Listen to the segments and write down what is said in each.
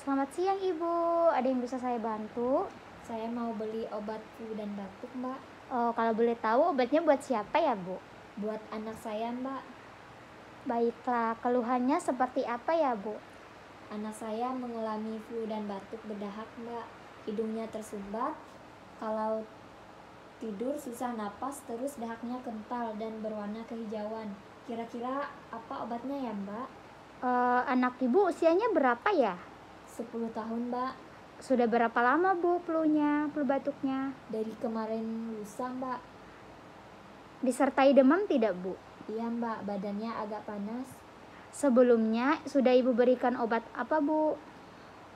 Selamat siang Ibu, ada yang bisa saya bantu? Saya mau beli obat flu dan batuk, Mbak. Oh, kalau boleh tahu obatnya buat siapa ya Bu? Buat anak saya, Mbak. Baiklah, keluhannya seperti apa ya Bu? Anak saya mengalami flu dan batuk berdahak, Mbak. Hidungnya tersumbat. Kalau tidur susah napas, terus dahaknya kental dan berwarna kehijauan. Kira-kira apa obatnya ya, Mbak? Anak Ibu usianya berapa ya? 10 tahun, Mbak. Sudah berapa lama Bu flu batuknya? Dari kemarin lusa, Mbak. Disertai demam tidak Bu? Iya, Mbak. Badannya agak panas. Sebelumnya sudah Ibu berikan obat apa Bu?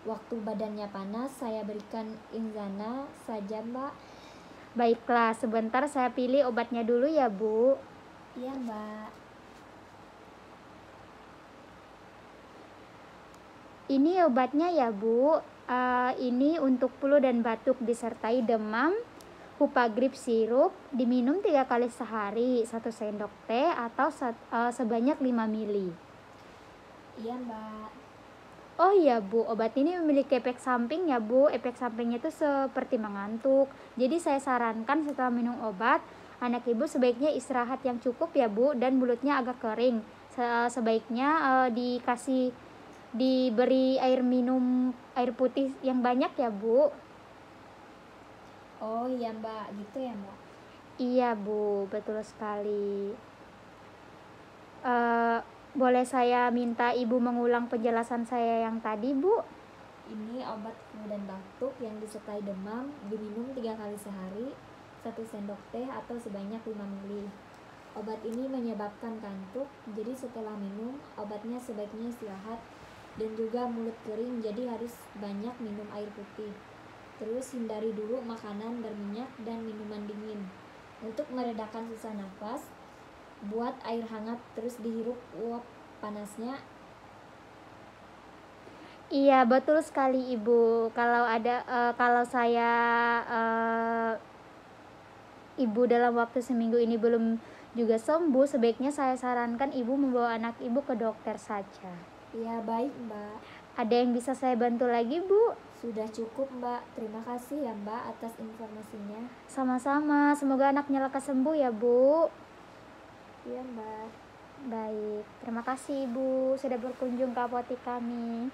Waktu badannya panas, saya berikan Inzana saja, Mbak. Baiklah, sebentar saya pilih obatnya dulu ya Bu. Iya, Mbak. Ini obatnya ya Bu. Ini untuk flu dan batuk disertai demam. Hupagrip sirup diminum 3 kali sehari, 1 sendok teh atau sebanyak 5 mili. Iya, Mbak. Oh iya Bu, obat ini memiliki efek samping ya Bu. Efek sampingnya itu seperti mengantuk. Jadi saya sarankan setelah minum obat, anak Ibu sebaiknya istirahat yang cukup ya Bu, dan mulutnya agak kering. Sebaiknya diberi air minum, air putih yang banyak ya Bu. Oh iya, Mbak, gitu ya, Mbak. Iya Bu, betul sekali. Boleh saya minta Ibu mengulang penjelasan saya yang tadi Bu? Ini obat flu dan batuk yang disertai demam, diminum 3 kali sehari, 1 sendok teh atau sebanyak 5 mili. Obat ini menyebabkan kantuk, jadi setelah minum, obatnya sebaiknya istirahat dan juga mulut kering, jadi harus banyak minum air putih. Terus hindari dulu makanan berminyak dan minuman dingin. Untuk meredakan susah nafas, buat air hangat terus dihirup uap panasnya. Iya, betul sekali Ibu. Kalau saya Ibu dalam waktu seminggu ini belum juga sembuh, sebaiknya saya sarankan Ibu membawa anak Ibu ke dokter saja. Ya, baik, Mbak. Ada yang bisa saya bantu lagi Bu? Sudah cukup, Mbak. Terima kasih ya, Mbak, atas informasinya. Sama-sama, semoga anaknya lekas sembuh ya Bu. Iya, Mbak. Baik, terima kasih Ibu sudah berkunjung ke apotek kami.